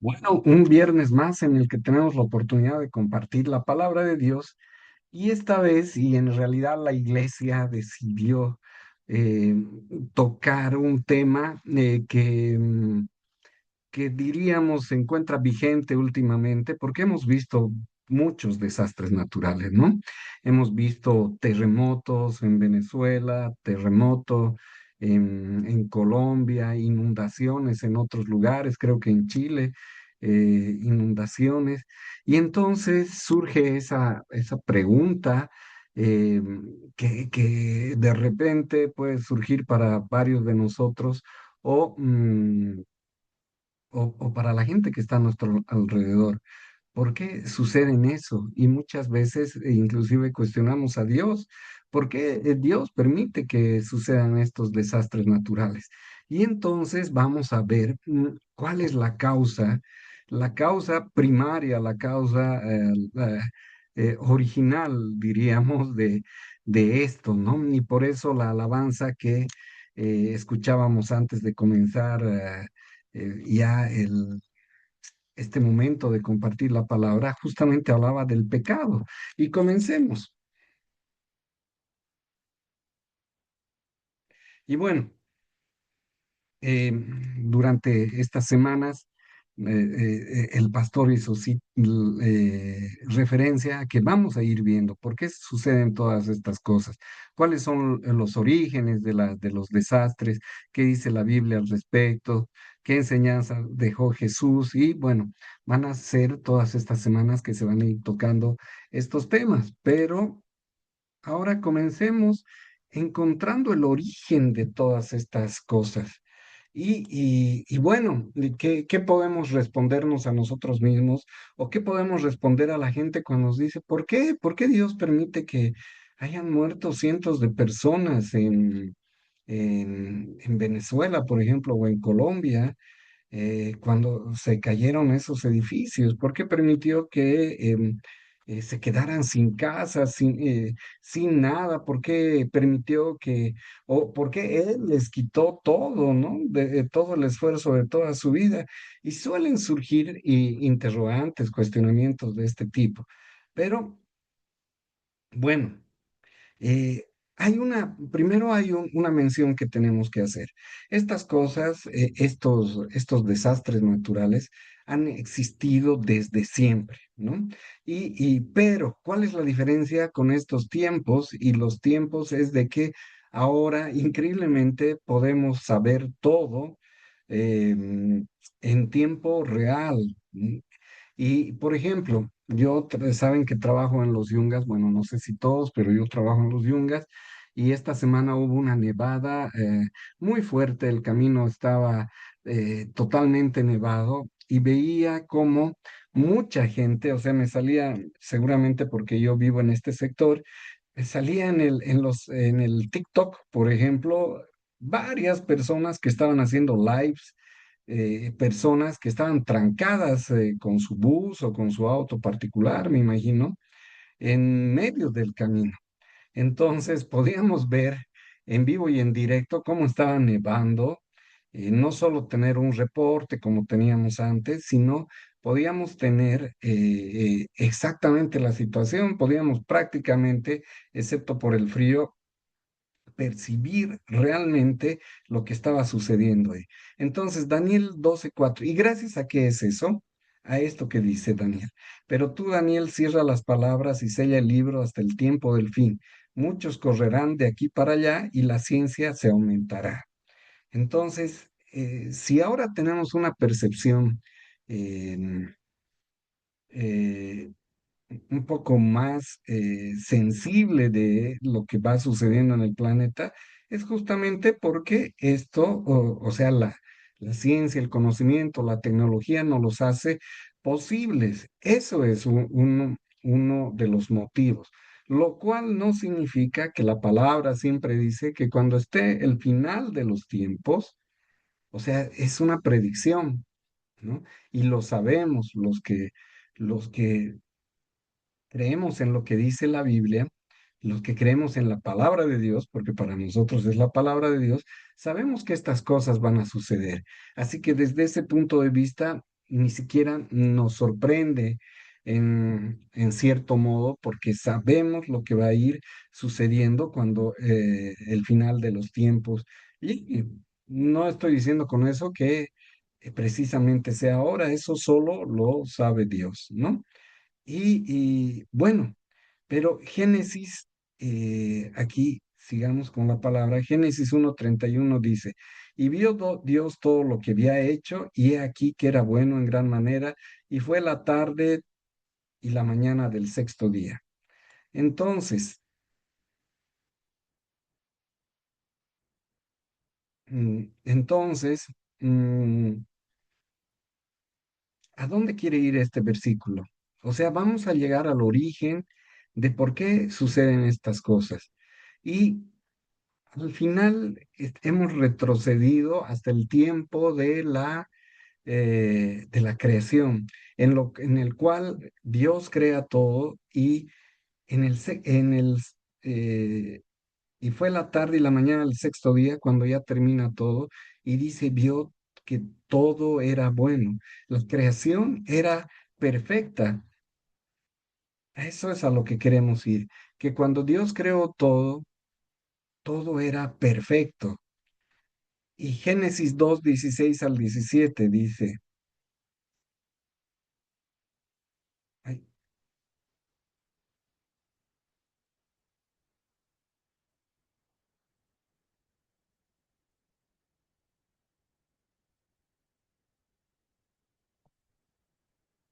Bueno, un viernes más en el que tenemos la oportunidad de compartir la palabra de Dios y esta vez, y en realidad la iglesia decidió eh, tocar un tema que diríamos se encuentra vigente últimamente porque hemos visto muchos desastres naturales, ¿no? Hemos visto terremotos en Venezuela, terremoto en Colombia, inundaciones en otros lugares, creo que en Chile, inundaciones. Y entonces surge esa pregunta. eh, que de repente puede surgir para varios de nosotros o o para la gente que está a nuestro alrededor. ¿Por qué suceden eso? Y muchas veces inclusive cuestionamos a Dios. ¿Por qué Dios permite que sucedan estos desastres naturales? Y entonces vamos a ver cuál es la causa primaria, la causa original, diríamos, de esto, ¿no? Y por eso la alabanza que escuchábamos antes de comenzar ya este momento de compartir la palabra, justamente hablaba del pecado. Y comencemos. Y bueno, durante estas semanas, el pastor hizo referencia a que vamos a ir viendo por qué suceden todas estas cosas, cuáles son los orígenes de los desastres, qué dice la Biblia al respecto, qué enseñanza dejó Jesús. Y bueno, van a ser todas estas semanas que se van a ir tocando estos temas, pero ahora comencemos encontrando el origen de todas estas cosas. Y bueno, ¿qué podemos respondernos a nosotros mismos o qué podemos responder a la gente cuando nos dice, ¿por qué? ¿Por qué Dios permite que hayan muerto cientos de personas en Venezuela, por ejemplo, o en Colombia? Cuando se cayeron esos edificios? ¿Por qué permitió que se quedaran sin casa, sin nada? ¿Por qué permitió o por qué Él les quitó todo, ¿no? De todo el esfuerzo de toda su vida. Y suelen surgir interrogantes, cuestionamientos de este tipo. Pero bueno. Eh, primero hay una mención que tenemos que hacer. Estas cosas, estos desastres naturales han existido desde siempre, ¿no? Pero, ¿cuál es la diferencia con estos tiempos? Y los tiempos es de que ahora, increíblemente, podemos saber todo en tiempo real. Y, por ejemplo, saben que trabajo en los Yungas, bueno, no sé si todos, pero yo trabajo en los Yungas y esta semana hubo una nevada muy fuerte, el camino estaba totalmente nevado y veía como mucha gente, o sea, me salía seguramente porque yo vivo en este sector, me salía en el TikTok, por ejemplo, varias personas que estaban haciendo lives, personas que estaban trancadas con su bus o con su auto particular, me imagino, en medio del camino. Entonces podíamos ver en vivo y en directo cómo estaba nevando, no solo tener un reporte como teníamos antes, sino podíamos tener exactamente la situación, podíamos prácticamente, excepto por el frío, percibir realmente lo que estaba sucediendo ahí. Entonces, Daniel 12:4. ¿Y gracias a qué es eso? A esto que dice Daniel. Pero tú, Daniel, cierra las palabras y sella el libro hasta el tiempo del fin. Muchos correrán de aquí para allá y la ciencia se aumentará. Entonces, si ahora tenemos una percepción eh, eh, un poco más sensible de lo que va sucediendo en el planeta, es justamente porque esto, o sea, la ciencia, el conocimiento, la tecnología nos los hace posibles. Eso es uno de los motivos. Lo cual no significa que la palabra siempre dice que cuando esté el final de los tiempos, o sea, es una predicción, ¿no? Y lo sabemos los que creemos en lo que dice la Biblia, los que creemos en la palabra de Dios, porque para nosotros es la palabra de Dios, sabemos que estas cosas van a suceder. Así que desde ese punto de vista, ni siquiera nos sorprende en cierto modo, porque sabemos lo que va a ir sucediendo cuando el final de los tiempos. Y no estoy diciendo con eso que precisamente sea ahora, eso solo lo sabe Dios, ¿no? Y bueno, pero Génesis, aquí sigamos con la palabra, Génesis 1:31 dice, y vio Dios todo lo que había hecho, y he aquí que era bueno en gran manera, y fue la tarde y la mañana del sexto día. Entonces, entonces, mm, ¿a dónde quiere ir este versículo? O sea, vamos a llegar al origen de por qué suceden estas cosas. Y al final hemos retrocedido hasta el tiempo de la creación, en el cual Dios crea todo y en el, se- en el, eh, y fue la tarde y la mañana del sexto día cuando ya termina todo y dice, vio que todo era bueno. La creación era perfecta. A eso es a lo que queremos ir, que cuando Dios creó todo, todo era perfecto. Y Génesis 2:16 al 17 dice, ay,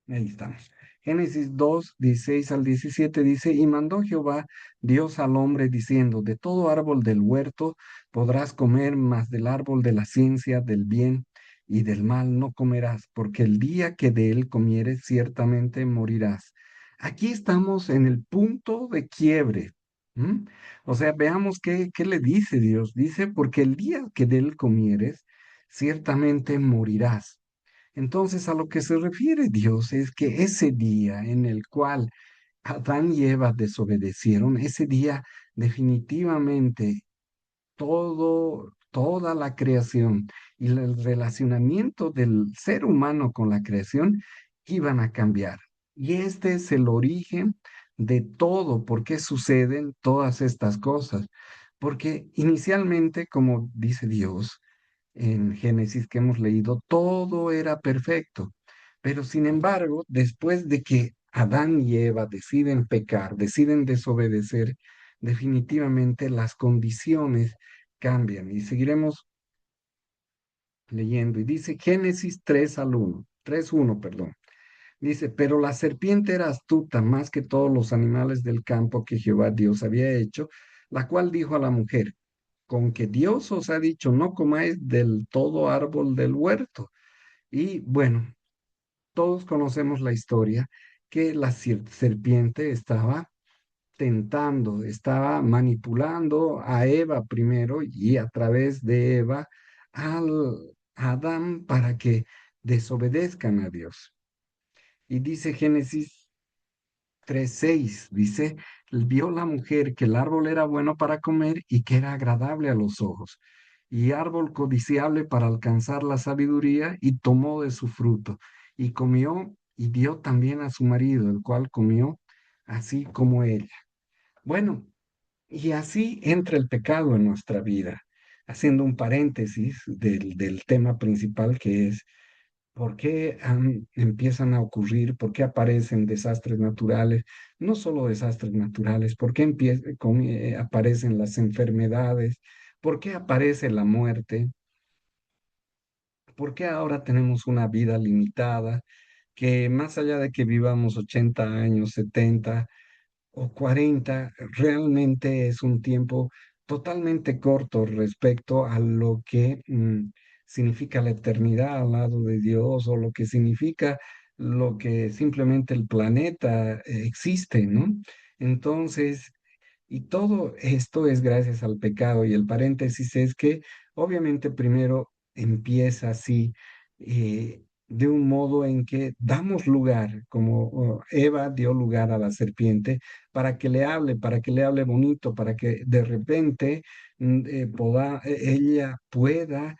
ahí estamos. Génesis 2:16 al 17 dice, y mandó Jehová Dios al hombre diciendo, de todo árbol del huerto podrás comer, mas del árbol de la ciencia del bien y del mal no comerás, porque el día que de él comieres ciertamente morirás. Aquí estamos en el punto de quiebre. ¿M? O sea, veamos qué le dice Dios. Dice, porque el día que de él comieres, ciertamente morirás. Entonces, a lo que se refiere Dios es que ese día en el cual Adán y Eva desobedecieron, ese día definitivamente toda la creación y el relacionamiento del ser humano con la creación iban a cambiar. Y este es el origen de todo, por qué suceden todas estas cosas. Porque inicialmente, como dice Dios, en Génesis que hemos leído, todo era perfecto. Pero sin embargo, después de que Adán y Eva deciden pecar, deciden desobedecer, definitivamente las condiciones cambian. Y seguiremos leyendo. Y dice Génesis 3:1, perdón. Dice, pero la serpiente era astuta más que todos los animales del campo que Jehová Dios había hecho, la cual dijo a la mujer, con que Dios os ha dicho, no comáis del todo árbol del huerto. Y bueno, todos conocemos la historia que la serpiente estaba tentando, estaba manipulando a Eva primero y a través de Eva a Adán para que desobedezcan a Dios. Y dice Génesis 3:6 dice, vio la mujer que el árbol era bueno para comer y que era agradable a los ojos, y árbol codiciable para alcanzar la sabiduría, y tomó de su fruto, y comió, y dio también a su marido, el cual comió, así como ella. Bueno, y así entra el pecado en nuestra vida, haciendo un paréntesis del tema principal que es ¿por qué empiezan a ocurrir? ¿Por qué aparecen desastres naturales? No solo desastres naturales, ¿por qué aparecen las enfermedades? ¿Por qué aparece la muerte? ¿Por qué ahora tenemos una vida limitada que más allá de que vivamos 80 años, 70 o 40 realmente es un tiempo totalmente corto respecto a lo que significa la eternidad al lado de Dios o lo que significa lo que simplemente el planeta existe, ¿no? Entonces, y todo esto es gracias al pecado. Y el paréntesis es que obviamente primero empieza así, de un modo en que damos lugar, como Eva dio lugar a la serpiente, para que le hable bonito, para que de repente ella pueda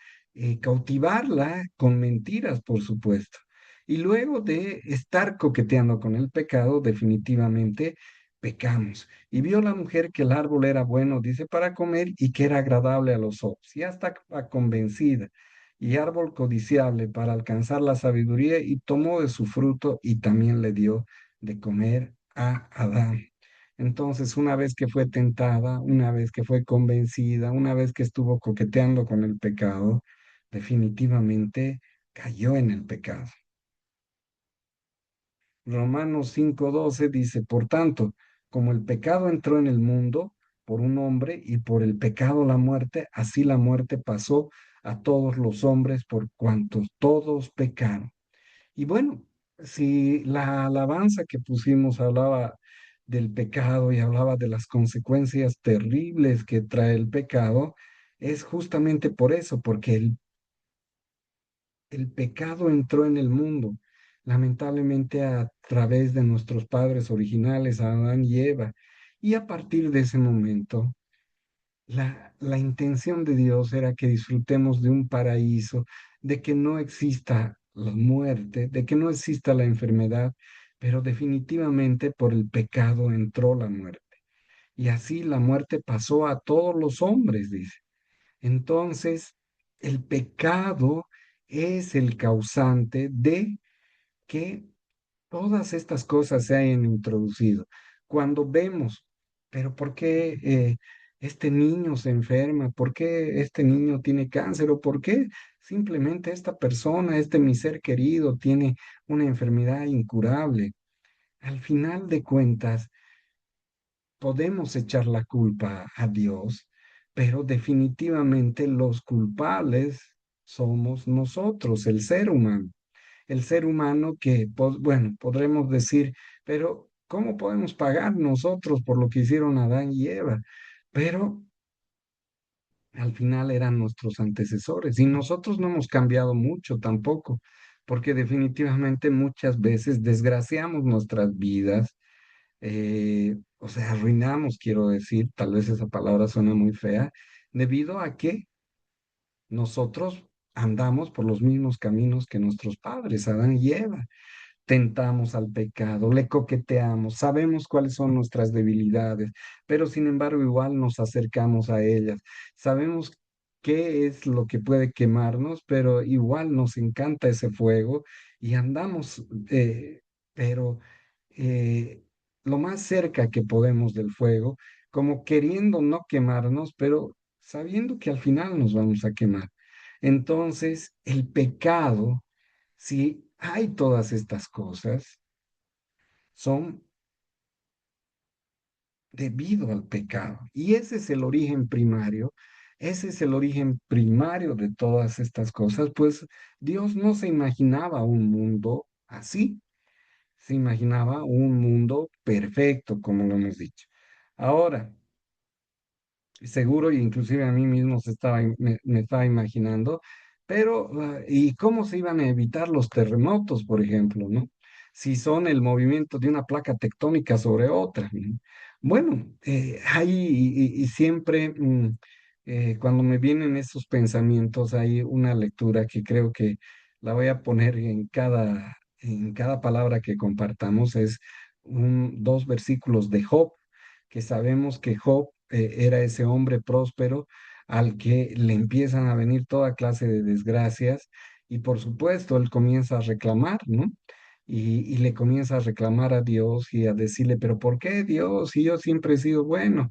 cautivarla con mentiras, por supuesto. Y luego de estar coqueteando con el pecado, definitivamente pecamos. Y vio la mujer que el árbol era bueno, dice, para comer y que era agradable a los ojos. Ya está convencida. Y árbol codiciable para alcanzar la sabiduría y tomó de su fruto y también le dio de comer a Adán. Entonces, una vez que fue tentada, una vez que fue convencida, una vez que estuvo coqueteando con el pecado, definitivamente cayó en el pecado. Romanos 5:12 dice, por tanto, como el pecado entró en el mundo por un hombre y por el pecado la muerte, así la muerte pasó a todos los hombres por cuantos todos pecaron. Y bueno, si la alabanza que pusimos hablaba del pecado y hablaba de las consecuencias terribles que trae el pecado, es justamente por eso, porque el pecado entró en el mundo, lamentablemente a través de nuestros padres originales, Adán y Eva. Y a partir de ese momento, la intención de Dios era que disfrutemos de un paraíso, de que no exista la muerte, de que no exista la enfermedad, pero definitivamente por el pecado entró la muerte. Y así la muerte pasó a todos los hombres, dice. Entonces, el pecado es el causante de que todas estas cosas se hayan introducido. Cuando vemos, pero ¿por qué este niño se enferma? ¿Por qué este niño tiene cáncer? ¿O por qué simplemente esta persona, este mi ser querido, tiene una enfermedad incurable? Al final de cuentas, podemos echar la culpa a Dios, pero definitivamente los culpables somos nosotros, el ser humano. El ser humano que, bueno, podremos decir, pero ¿cómo podemos pagar nosotros por lo que hicieron Adán y Eva? Pero al final eran nuestros antecesores y nosotros no hemos cambiado mucho tampoco, porque definitivamente muchas veces desgraciamos nuestras vidas, o sea, arruinamos, quiero decir, tal vez esa palabra suena muy fea, debido a que nosotros andamos por los mismos caminos que nuestros padres, Adán y Eva. Tentamos al pecado, le coqueteamos, sabemos cuáles son nuestras debilidades, pero sin embargo igual nos acercamos a ellas. Sabemos qué es lo que puede quemarnos, pero igual nos encanta ese fuego y andamos, pero eh, lo más cerca que podemos del fuego, como queriendo no quemarnos, pero sabiendo que al final nos vamos a quemar. Entonces, el pecado, si hay todas estas cosas, son debido al pecado. Y ese es el origen primario, ese es el origen primario de todas estas cosas, pues Dios no se imaginaba un mundo así, se imaginaba un mundo perfecto, como lo hemos dicho. Ahora, seguro, y inclusive a mí mismo me estaba imaginando, pero ¿y cómo se iban a evitar los terremotos, por ejemplo, ¿no? Si son el movimiento de una placa tectónica sobre otra, ¿no? Bueno, hay y siempre cuando me vienen esos pensamientos hay una lectura que creo que la voy a poner en cada palabra que compartamos, es dos versículos de Job, que sabemos que Job era ese hombre próspero al que le empiezan a venir toda clase de desgracias y por supuesto él comienza a reclamar, ¿no? Y le comienza a reclamar a Dios y a decirle, pero ¿por qué Dios? Si yo siempre he sido bueno,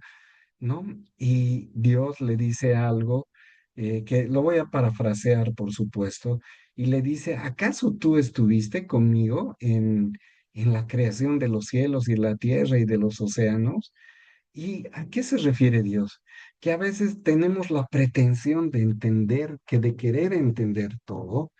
¿no? Y Dios le dice algo que lo voy a parafrasear, por supuesto, y le dice, ¿acaso tú estuviste conmigo en la creación de los cielos y la tierra y de los océanos? ¿Y a qué se refiere Dios? Que a veces tenemos la pretensión de entender, que de querer entender todo,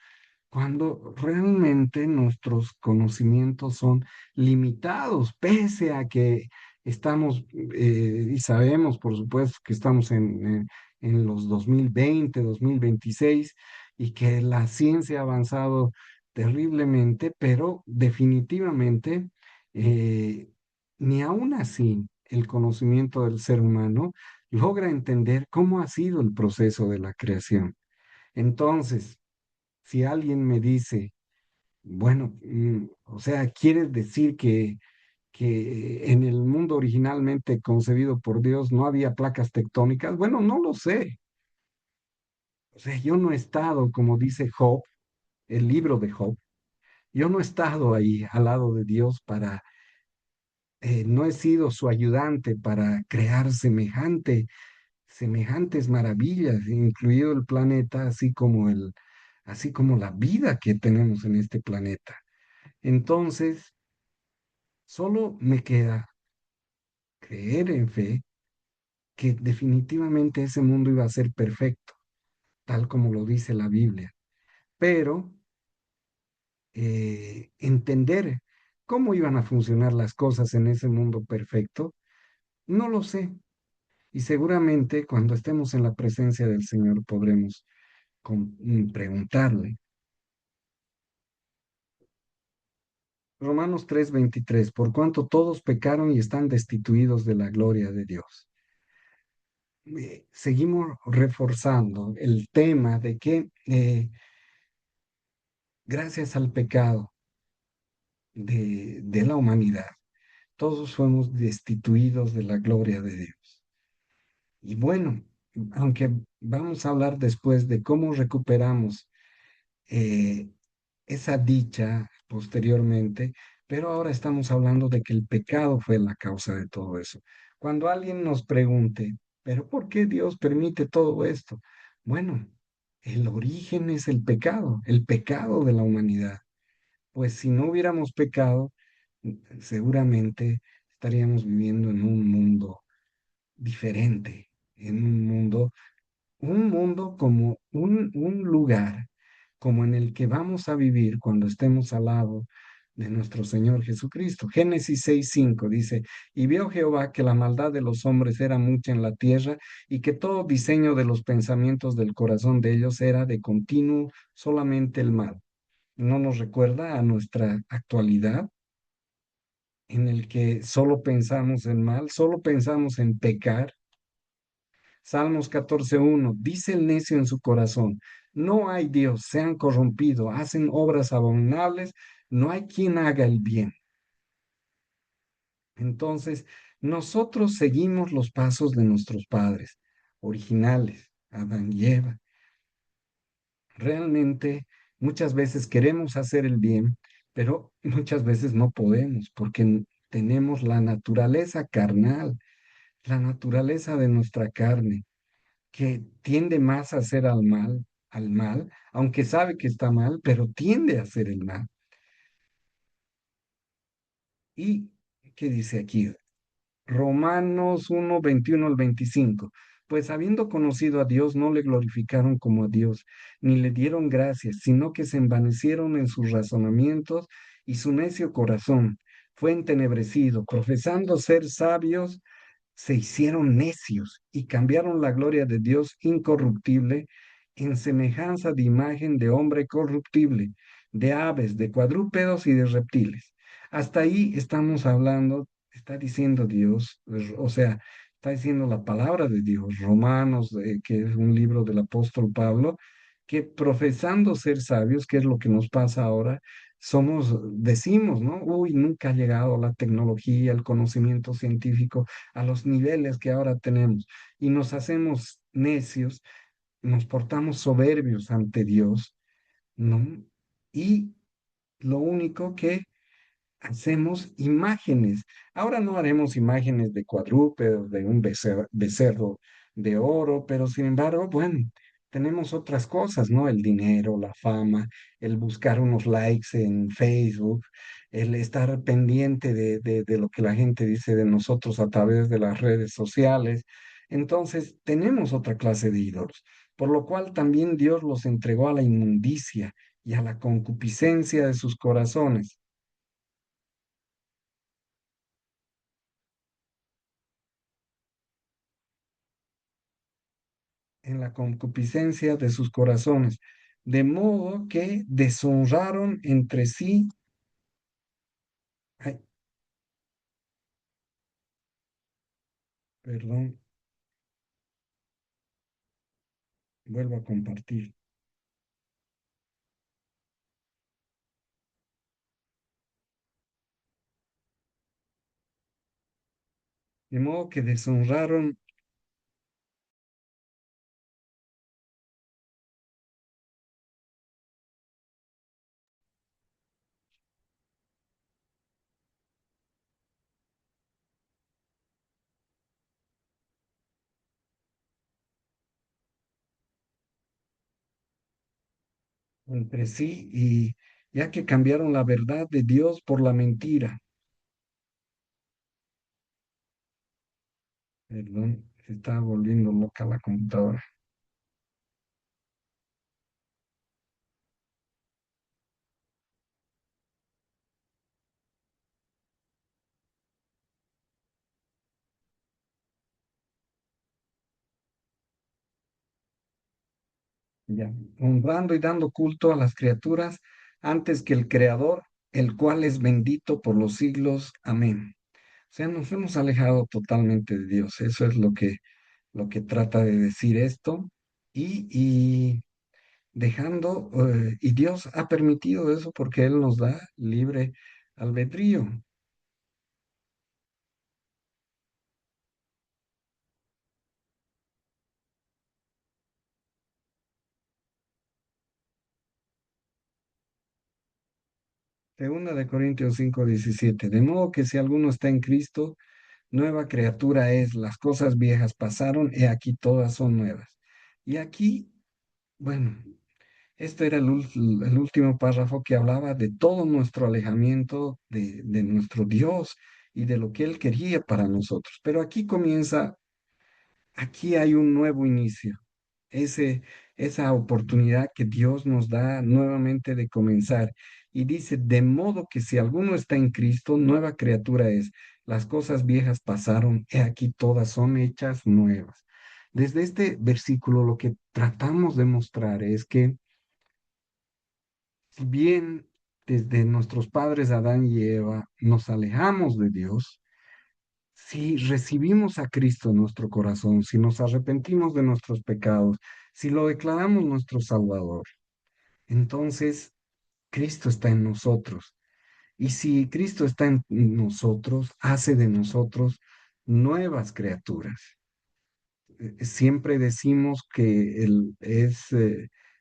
cuando realmente nuestros conocimientos son limitados, pese a que estamos, y sabemos, por supuesto, que estamos en los 2020, 2026, y que la ciencia ha avanzado terriblemente, pero definitivamente, eh, ni aún así el conocimiento del ser humano logra entender cómo ha sido el proceso de la creación. Entonces, si alguien me dice, Bueno, o sea, ¿quieres decir que en el mundo originalmente concebido por Dios no había placas tectónicas? Bueno, no lo sé. O sea, yo no he estado, como dice Job, el libro de Job, yo no he estado ahí al lado de Dios para, no he sido su ayudante para crear semejantes maravillas, incluido el planeta, así como la vida que tenemos en este planeta. Entonces, solo me queda creer en fe que definitivamente ese mundo iba a ser perfecto, tal como lo dice la Biblia. Pero entender cómo iban a funcionar las cosas en ese mundo perfecto, no lo sé. Y seguramente cuando estemos en la presencia del Señor podremos preguntarle. Romanos 3:23, por cuanto todos pecaron y están destituidos de la gloria de Dios. Seguimos reforzando el tema de que gracias al pecado de la humanidad, todos fuimos destituidos de la gloria de Dios. Y bueno, aunque vamos a hablar después de cómo recuperamos eh, esa dicha posteriormente, pero ahora estamos hablando de que el pecado fue la causa de todo eso. Cuando alguien nos pregunte, ¿pero por qué Dios permite todo esto? Bueno, el origen es el pecado de la humanidad. Pues si no hubiéramos pecado, seguramente estaríamos viviendo en un mundo diferente, en un mundo como un lugar, como en el que vamos a vivir cuando estemos al lado de nuestro Señor Jesucristo. Génesis 6:5 dice, y vio Jehová que la maldad de los hombres era mucha en la tierra y que todo diseño de los pensamientos del corazón de ellos era de continuo solamente el mal. ¿No nos recuerda a nuestra actualidad en el que solo pensamos en mal, solo pensamos en pecar? Salmos 14:1, dice el necio en su corazón, no hay Dios, se han corrompido, hacen obras abominables, no hay quien haga el bien. Entonces, nosotros seguimos los pasos de nuestros padres originales, Adán y Eva. Realmente, muchas veces queremos hacer el bien, pero muchas veces no podemos porque tenemos la naturaleza carnal, la naturaleza de nuestra carne que tiende más a hacer al mal, aunque sabe que está mal, pero tiende a hacer el mal. ¿Y qué dice aquí? Romanos 1:21 al 25. Pues habiendo conocido a Dios, no le glorificaron como a Dios, ni le dieron gracias, sino que se envanecieron en sus razonamientos y su necio corazón fue entenebrecido, profesando ser sabios se hicieron necios y cambiaron la gloria de Dios incorruptible en semejanza de imagen de hombre corruptible, de aves, de cuadrúpedos y de reptiles. Hasta ahí estamos hablando, está diciendo Dios, o sea, está diciendo la palabra de Dios, Romanos, que es un libro del apóstol Pablo, que profesando ser sabios, que es lo que nos pasa ahora, decimos, ¿no? Uy, nunca ha llegado la tecnología, el conocimiento científico a los niveles que ahora tenemos y nos hacemos necios, nos portamos soberbios ante Dios, ¿no? Y lo único que hacemos imágenes. Ahora no haremos imágenes de cuadrúpedos, de un becerro de oro, pero sin embargo, bueno, tenemos otras cosas, ¿no? El dinero, la fama, el buscar unos likes en Facebook, el estar pendiente de lo que la gente dice de nosotros a través de las redes sociales. Entonces, tenemos otra clase de ídolos, por lo cual también Dios los entregó a la inmundicia y a la concupiscencia de sus corazones. En la concupiscencia de sus corazones, de modo que deshonraron entre sí. Ay, perdón, vuelvo a compartir. de modo que deshonraron entre sí y ya que cambiaron la verdad de Dios por la mentira. Perdón, se está volviendo loca la computadora. Ya, honrando y dando culto a las criaturas antes que el Creador, el cual es bendito por los siglos. Amén. O sea, nos hemos alejado totalmente de Dios. Eso es lo que trata de decir esto. Y dejando, y Dios ha permitido eso porque Él nos da libre albedrío. Segunda de Corintios 5:17. De modo que si alguno está en Cristo, nueva criatura es, las cosas viejas pasaron, y aquí todas son nuevas. Y aquí, bueno, este era el último párrafo que hablaba de todo nuestro alejamiento de nuestro Dios y de lo que Él quería para nosotros. Pero aquí comienza, aquí hay un nuevo inicio, ese, esa oportunidad que Dios nos da nuevamente de comenzar. Y dice, de modo que si alguno está en Cristo, nueva criatura es. Las cosas viejas pasaron, he aquí todas son hechas nuevas. Desde este versículo lo que tratamos de mostrar es que si bien desde nuestros padres Adán y Eva nos alejamos de Dios, si recibimos a Cristo en nuestro corazón, si nos arrepentimos de nuestros pecados, si lo declaramos nuestro Salvador, entonces Cristo está en nosotros. Y si Cristo está en nosotros, hace de nosotros nuevas criaturas. Siempre decimos que Él es,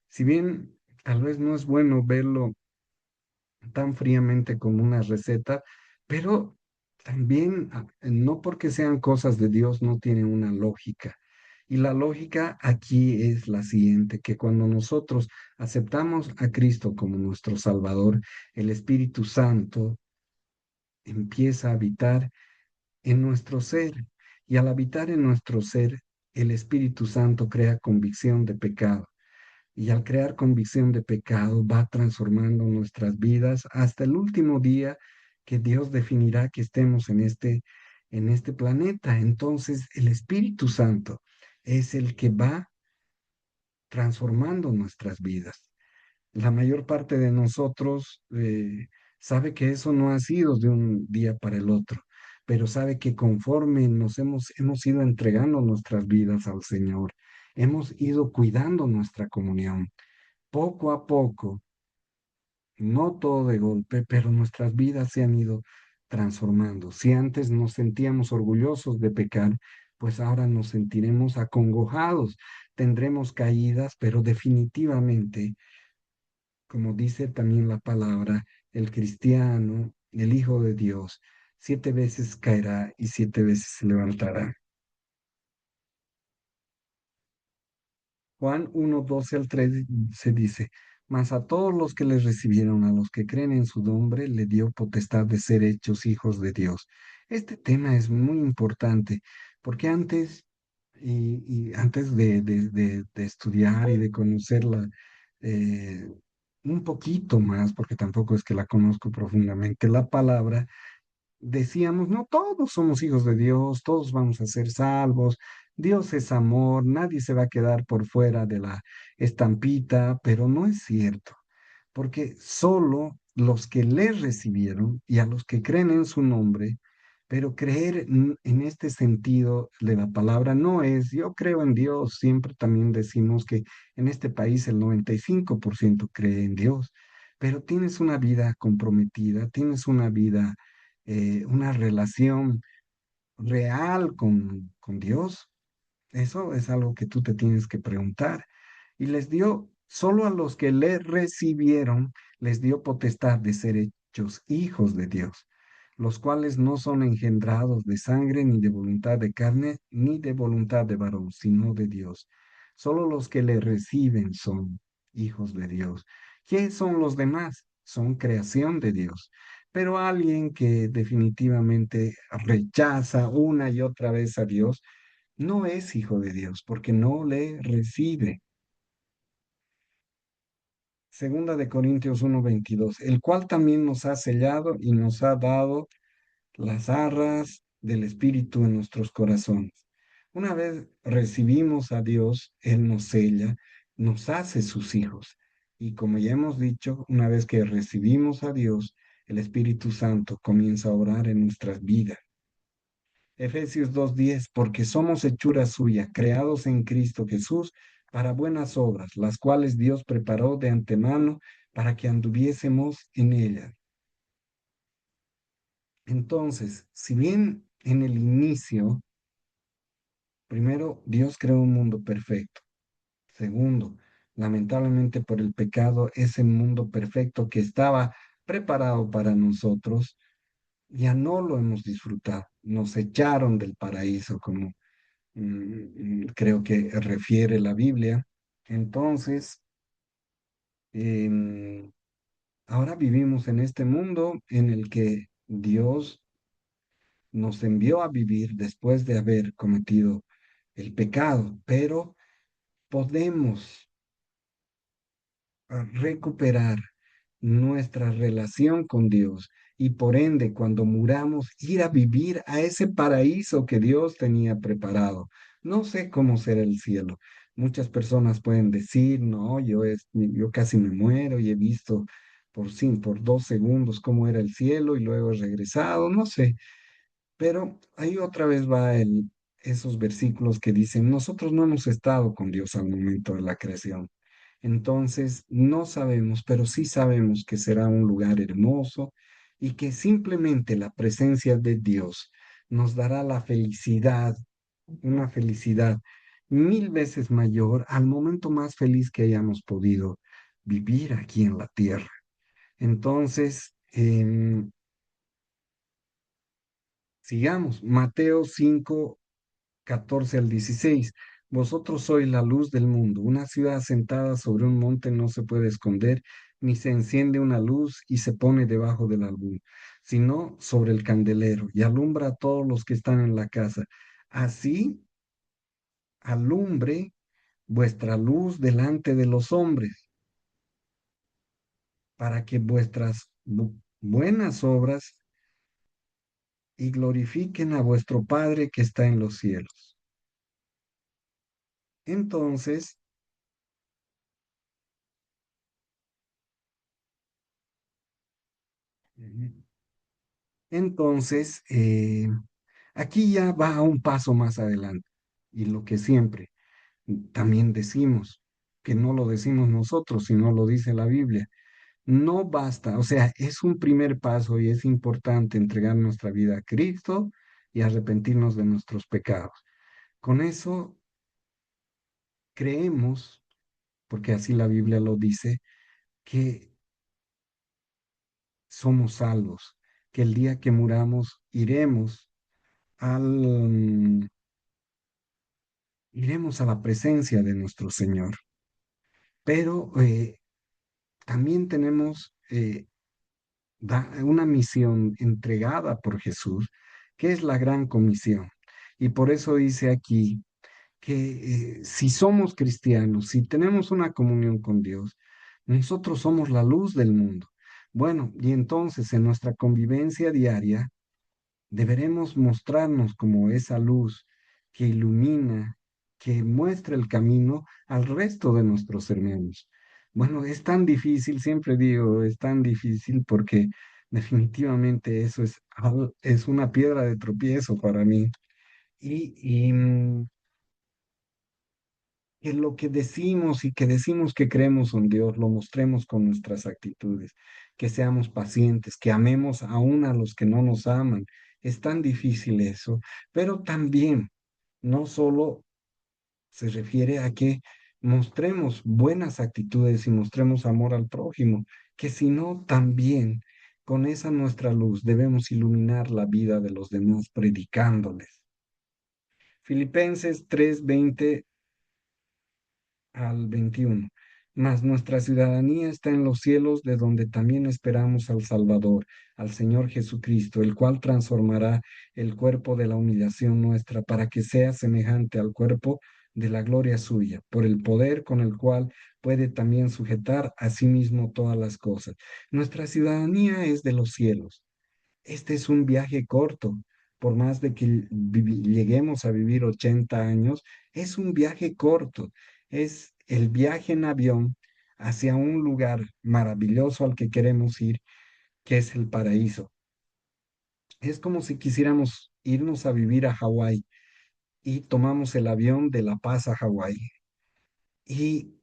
si bien tal vez no es bueno verlo tan fríamente como una receta, pero también no porque sean cosas de Dios no tienen una lógica. Y la lógica aquí es la siguiente, que cuando nosotros aceptamos a Cristo como nuestro Salvador, el Espíritu Santo empieza a habitar en nuestro ser. Y al habitar en nuestro ser, el Espíritu Santo crea convicción de pecado. Y al crear convicción de pecado, va transformando nuestras vidas hasta el último día que Dios definirá que estemos en este planeta. Entonces, el Espíritu Santo es el que va transformando nuestras vidas. La mayor parte de nosotros sabe que eso no ha sido de un día para el otro, pero sabe que conforme hemos ido entregando nuestras vidas al Señor, hemos ido cuidando nuestra comunión poco a poco, no todo de golpe, pero nuestras vidas se han ido transformando. Si antes nos sentíamos orgullosos de pecar, pues ahora nos sentiremos acongojados, tendremos caídas, pero definitivamente, como dice también la palabra, el cristiano, el Hijo de Dios, 7 veces caerá y 7 veces se levantará. Juan 1:12 al 3 se dice, mas a todos los que les recibieron, a los que creen en su nombre, le dio potestad de ser hechos hijos de Dios. Este tema es muy importante porque antes, y antes de estudiar y de conocerla un poquito más, porque tampoco es que la conozco profundamente, la palabra, decíamos, no, todos somos hijos de Dios, todos vamos a ser salvos, Dios es amor, nadie se va a quedar por fuera de la estampita, pero no es cierto, porque solo los que le recibieron y a los que creen en su nombre, pero creer en este sentido de la palabra no es, yo creo en Dios, siempre también decimos que en este país el 95% cree en Dios, pero tienes una vida comprometida, tienes una vida una relación real con Dios? Eso es algo que tú te tienes que preguntar. Y les dio, solo a los que le recibieron, les dio potestad de ser hechos hijos de Dios, los cuales no son engendrados de sangre, ni de voluntad de carne, ni de voluntad de varón, sino de Dios. Solo los que le reciben son hijos de Dios. ¿Qué son los demás? Son creación de Dios. Pero alguien que definitivamente rechaza una y otra vez a Dios, no es hijo de Dios porque no le recibe. Segunda de Corintios 1:22, el cual también nos ha sellado y nos ha dado las arras del Espíritu en nuestros corazones. Una vez recibimos a Dios, Él nos sella, nos hace sus hijos. Y como ya hemos dicho, una vez que recibimos a Dios, el Espíritu Santo comienza a orar en nuestras vidas. Efesios 2:10, porque somos hechura suya, creados en Cristo Jesús para buenas obras, las cuales Dios preparó de antemano para que anduviésemos en ellas. Entonces, si bien en el inicio, primero, Dios creó un mundo perfecto. Segundo, lamentablemente por el pecado, ese mundo perfecto que estaba preparado para nosotros, ya no lo hemos disfrutado. Nos echaron del paraíso, como creo que refiere la Biblia. Entonces, em, ahora vivimos en este mundo en el que Dios nos envió a vivir después de haber cometido el pecado, pero podemos recuperar nuestra relación con Dios y por ende cuando muramos ir a vivir a ese paraíso que Dios tenía preparado. No sé cómo será el cielo. Muchas personas pueden decir, no, yo casi me muero y he visto por 2 segundos cómo era el cielo y luego he regresado, no sé. Pero ahí otra vez esos versículos que dicen, nosotros no hemos estado con Dios al momento de la creación. Entonces, no sabemos, pero sí sabemos que será un lugar hermoso y que simplemente la presencia de Dios nos dará la felicidad, una felicidad 1000 veces mayor al momento más feliz que hayamos podido vivir aquí en la tierra. Entonces, sigamos. Mateo 5:14 al 16. Vosotros sois la luz del mundo. Una ciudad asentada sobre un monte no se puede esconder, ni se enciende una luz y se pone debajo del almud, sino sobre el candelero y alumbra a todos los que están en la casa. Así alumbre vuestra luz delante de los hombres, para que vuestras buenas obras y glorifiquen a vuestro Padre que está en los cielos. Entonces, ujú, entonces, aquí ya va a un paso más adelante. Y lo que siempre también decimos, que no lo decimos nosotros, sino lo dice la Biblia. No basta, o sea, es un primer paso y es importante entregar nuestra vida a Cristo y arrepentirnos de nuestros pecados. Con eso creemos, porque así la Biblia lo dice, que somos salvos, que el día que muramos al, iremos a la presencia de nuestro Señor. Pero también tenemos una misión entregada por Jesús, que es la gran comisión. Y por eso dice aquí que si somos cristianos, si tenemos una comunión con Dios, nosotros somos la luz del mundo. Bueno, y entonces en nuestra convivencia diaria deberemos mostrarnos como esa luz que ilumina, que muestra el camino al resto de nuestros hermanos. Bueno, es tan difícil, siempre digo, es tan difícil porque definitivamente eso es una piedra de tropiezo para mí. Y que lo que decimos y que decimos que creemos en Dios, lo mostremos con nuestras actitudes, que seamos pacientes, que amemos aún a los que no nos aman, Es tan difícil eso, pero también no solo se refiere a que mostremos buenas actitudes y mostremos amor al prójimo, que sino también con esa nuestra luz debemos iluminar la vida de los demás predicándoles. Filipenses 3:20 al 21. Mas nuestra ciudadanía está en los cielos, de donde también esperamos al Salvador, al Señor Jesucristo, el cual transformará el cuerpo de la humillación nuestra para que sea semejante al cuerpo de la gloria suya, por el poder con el cual puede también sujetar a sí mismo todas las cosas. Nuestra ciudadanía es de los cielos. Este es un viaje corto, por más de que lleguemos a vivir 80 años, es un viaje corto, es el viaje en avión hacia un lugar maravilloso al que queremos ir, que es el paraíso. Es como si quisiéramos irnos a vivir a Hawái y tomamos el avión de La Paz a Hawái. Y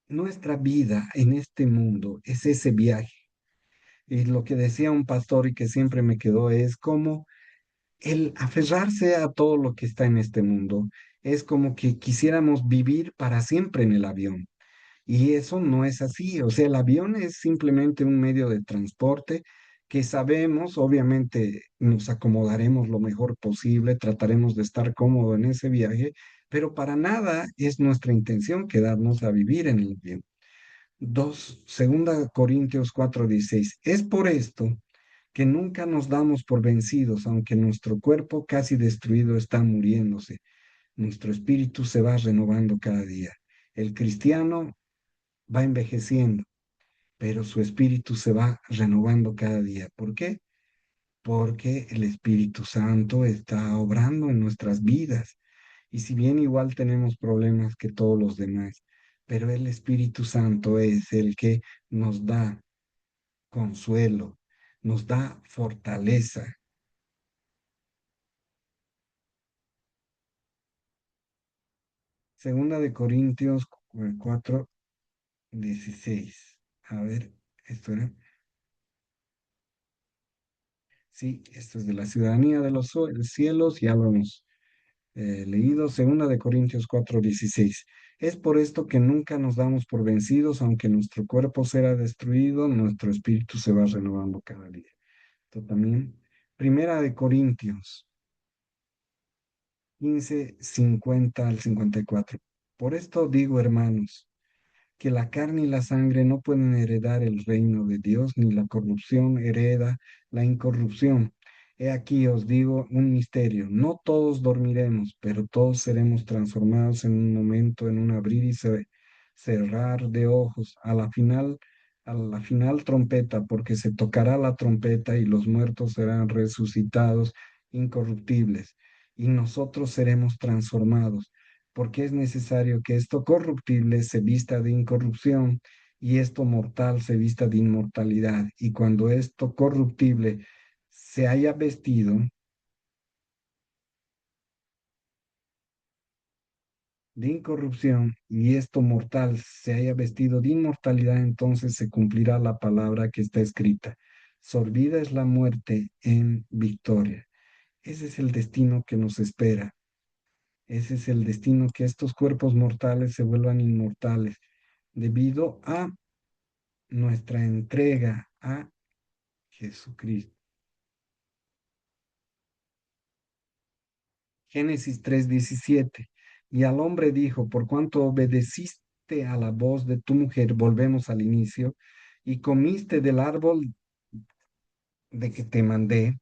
nuestra vida en este mundo es ese viaje. Y lo que decía un pastor y que siempre me quedó es como el aferrarse a todo lo que está en este mundo es como que quisiéramos vivir para siempre en el avión. Y eso no es así. O sea, el avión es simplemente un medio de transporte que sabemos, obviamente nos acomodaremos lo mejor posible, trataremos de estar cómodo en ese viaje, pero para nada es nuestra intención quedarnos a vivir en el avión. 2 Corintios 4:16. Es por esto que nunca nos damos por vencidos, aunque nuestro cuerpo casi destruido está muriéndose. Nuestro espíritu se va renovando cada día. El cristiano va envejeciendo, pero su espíritu se va renovando cada día. ¿Por qué? Porque el Espíritu Santo está obrando en nuestras vidas. Y si bien igual tenemos problemas que todos los demás, pero el Espíritu Santo es el que nos da consuelo, nos da fortaleza. Segunda de Corintios 4:16. A ver, esto era. Sí, esto es de la ciudadanía de los cielos, ya lo hemos leído. Segunda de Corintios 4:16. Es por esto que nunca nos damos por vencidos, aunque nuestro cuerpo será destruido, nuestro espíritu se va renovando cada día. Esto también. Primera de Corintios 15:50 al 54. Por esto digo, hermanos, que la carne y la sangre no pueden heredar el reino de Dios, ni la corrupción hereda la incorrupción. He aquí os digo un misterio: no todos dormiremos, pero todos seremos transformados en un momento, en un abrir y cerrar de ojos, a la final trompeta, porque se tocará la trompeta y los muertos serán resucitados incorruptibles, y nosotros seremos transformados, porque es necesario que esto corruptible se vista de incorrupción y esto mortal se vista de inmortalidad. Y cuando esto corruptible se haya vestido de incorrupción y esto mortal se haya vestido de inmortalidad, entonces se cumplirá la palabra que está escrita: sorbida es la muerte en victoria. Ese es el destino que nos espera. Ese es el destino, que estos cuerpos mortales se vuelvan inmortales debido a nuestra entrega a Jesucristo. Génesis 3:17. Y al hombre dijo: por cuanto obedeciste a la voz de tu mujer, volvemos al inicio, y comiste del árbol de que te mandé,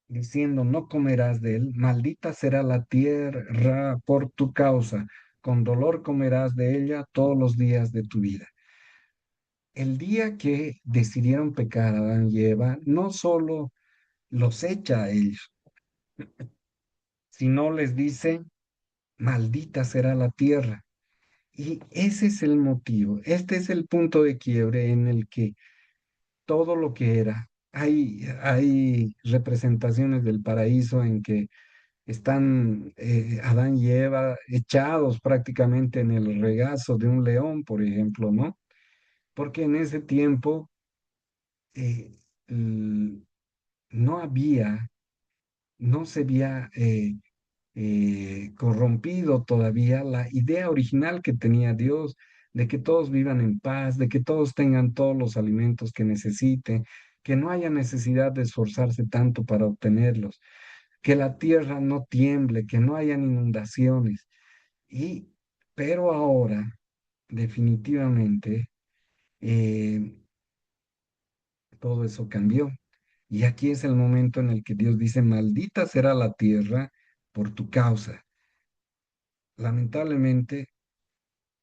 diciendo: no comerás de él, maldita será la tierra por tu causa, con dolor comerás de ella todos los días de tu vida. El día que decidieron pecar Adán y Eva, no solo los echa a ellos, sino les dice: maldita será la tierra. Y ese es el motivo, este es el punto de quiebre en el que todo lo que era, hay representaciones del paraíso en que están Adán y Eva echados prácticamente en el regazo de un león, por ejemplo, ¿no? Porque en ese tiempo l- no había, no se había corrompido todavía la idea original que tenía Dios de que todos vivan en paz, de que todos tengan todos los alimentos que necesiten, que no haya necesidad de esforzarse tanto para obtenerlos, que la tierra no tiemble, que no hayan inundaciones. Y, pero ahora, definitivamente, eh, todo eso cambió. Y aquí es el momento en el que Dios dice, maldita será la tierra por tu causa. Lamentablemente,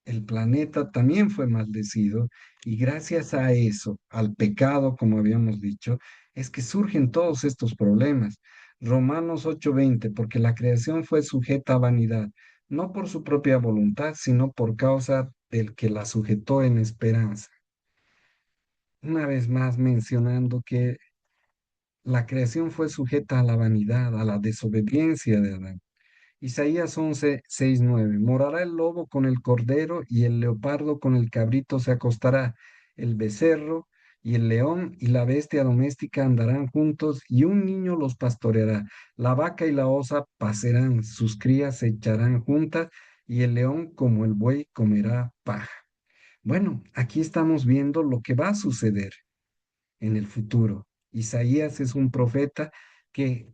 el planeta también fue maldecido y gracias a eso, al pecado, como habíamos dicho, es que surgen todos estos problemas. Romanos 8:20, porque la creación fue sujeta a vanidad, no por su propia voluntad, sino por causa del que la sujetó en esperanza. Una vez más mencionando que la creación fue sujeta a la vanidad, a la desobediencia de Adán. Isaías 11:6-9. Morará el lobo con el cordero y el leopardo con el cabrito se acostará. El becerro y el león y la bestia doméstica andarán juntos y un niño los pastoreará. La vaca y la osa pasarán, sus crías se echarán juntas y el león como el buey comerá paja. Bueno, aquí estamos viendo lo que va a suceder en el futuro. Isaías es un profeta que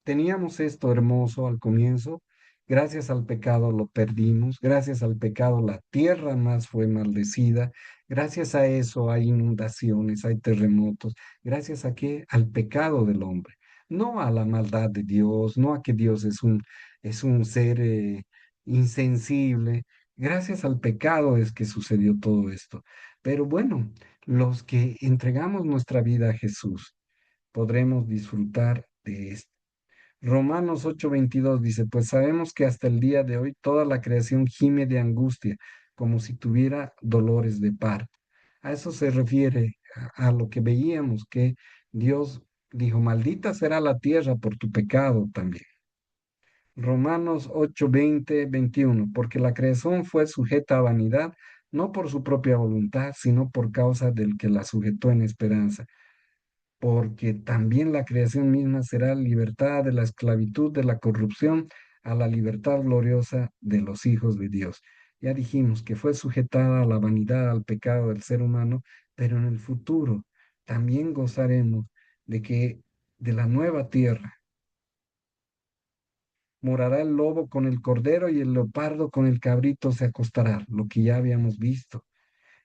teníamos esto hermoso al comienzo, gracias al pecado lo perdimos, gracias al pecado la tierra más fue maldecida, gracias a eso hay inundaciones, hay terremotos, gracias a qué? Al pecado del hombre, no a la maldad de Dios, no a que Dios es un ser insensible, gracias al pecado es que sucedió todo esto. Pero bueno, los que entregamos nuestra vida a Jesús, podremos disfrutar de esto. Romanos 8:22 dice, pues sabemos que hasta el día de hoy toda la creación gime de angustia, como si tuviera dolores de parto. A eso se refiere a lo que veíamos, que Dios dijo, maldita será la tierra por tu pecado también. Romanos 8:20-21, porque la creación fue sujeta a vanidad, no por su propia voluntad, sino por causa del que la sujetó en esperanza, porque también la creación misma será libertada de la esclavitud de la corrupción a la libertad gloriosa de los hijos de Dios. Ya dijimos que fue sujetada a la vanidad, al pecado del ser humano, pero en el futuro también gozaremos de que de la nueva tierra morará el lobo con el cordero y el leopardo con el cabrito se acostará, lo que ya habíamos visto.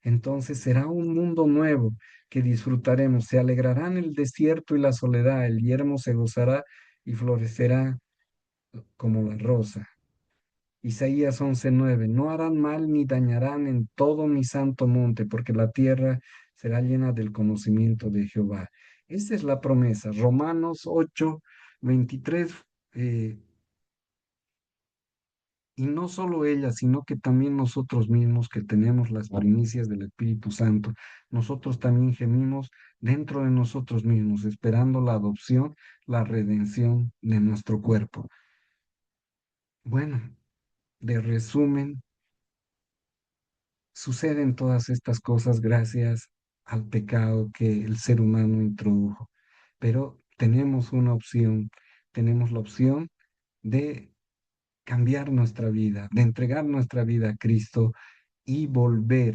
Entonces será un mundo nuevo que disfrutaremos. Se alegrarán el desierto y la soledad, el yermo se gozará y florecerá como la rosa. Isaías 11:9. No harán mal ni dañarán en todo mi santo monte, porque la tierra será llena del conocimiento de Jehová. Esta es la promesa. Romanos 8:23. eh, Y no solo ella, sino que también nosotros mismos que tenemos las primicias del Espíritu Santo, nosotros también gemimos dentro de nosotros mismos, esperando la adopción, la redención de nuestro cuerpo. Bueno, de resumen, suceden todas estas cosas gracias al pecado que el ser humano introdujo. Pero tenemos la opción de cambiar nuestra vida, de entregar nuestra vida a Cristo y volver